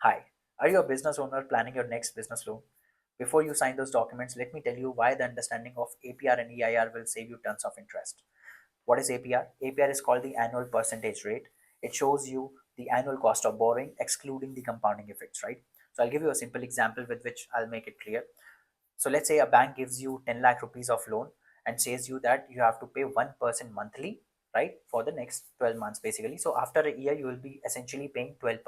Hi, are you a business owner planning your next business loan? Before you sign those documents, let me tell you why the understanding of APR and EIR will save you tons of interest. What is APR? APR is called the annual percentage rate. It shows you the annual cost of borrowing, excluding the compounding effects, right? So I'll give you a simple example with which I'll make it clear. So let's say a bank gives you 10 lakh rupees of loan and says you that you have to pay 1% monthly, right, for the next 12 months basically. So after a year, you will be essentially paying 12%.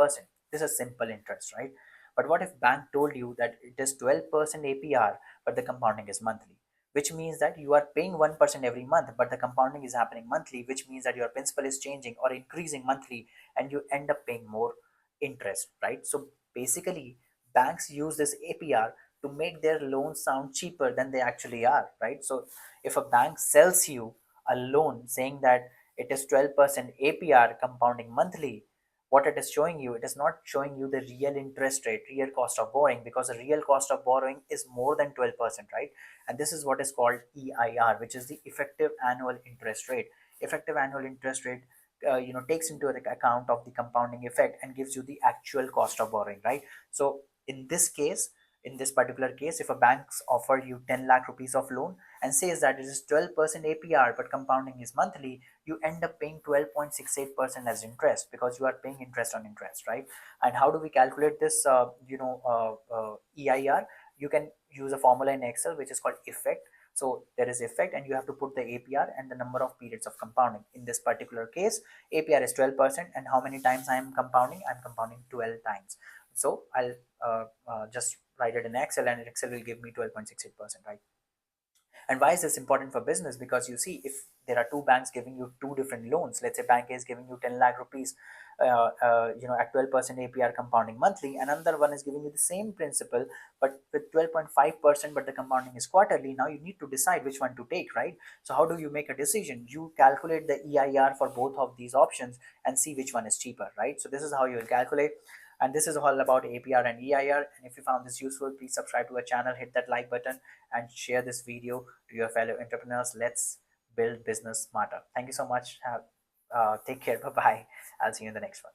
This is simple interest, right? But what if bank told you that it is 12% APR, but the compounding is monthly? Which means that you are paying 1% every month, but the compounding is happening monthly, which means that your principal is changing or increasing monthly, and you end up paying more interest, right? So basically, banks use this APR to make their loans sound cheaper than they actually are, right? So if a bank sells you a loan saying that it is 12% APR compounding monthly, what it is showing you, it is not showing you the real interest rate, real cost of borrowing, because the real cost of borrowing is more than 12%, right? And this is what is called EIR, which is the effective annual interest rate. Effective annual interest rate takes into account of the compounding effect and gives you the actual cost of borrowing, right? So in this case, in this particular case, if a bank's offer you 10 lakh rupees of loan and says that it is 12% APR but compounding is monthly, you end up paying 12.68% as interest, because you are paying interest on interest, right? And how do we calculate this EIR? You can use a formula in Excel which is called effect. So there is effect, and you have to put the APR and the number of periods of compounding. In this particular case, APR is 12%, and how many times I am compounding? I'm compounding 12 times. So I'll just write it in Excel, and Excel will give me 12.68%, right? And why is this important for business? Because you see, if there are two banks giving you two different loans, let's say bank A is giving you 10 lakh rupees, at 12% APR compounding monthly, and another one is giving you the same principal but with 12.5%, but the compounding is quarterly. Now you need to decide which one to take, right? So how do you make a decision? You calculate the EIR for both of these options and see which one is cheaper, right? So this is how you will calculate. And this is all about APR and EIR. And if you found this useful, please subscribe to our channel, hit that like button, and share this video to your fellow entrepreneurs. Let's build business smarter. Thank you so much. Take care. Bye bye. I'll see you in the next one.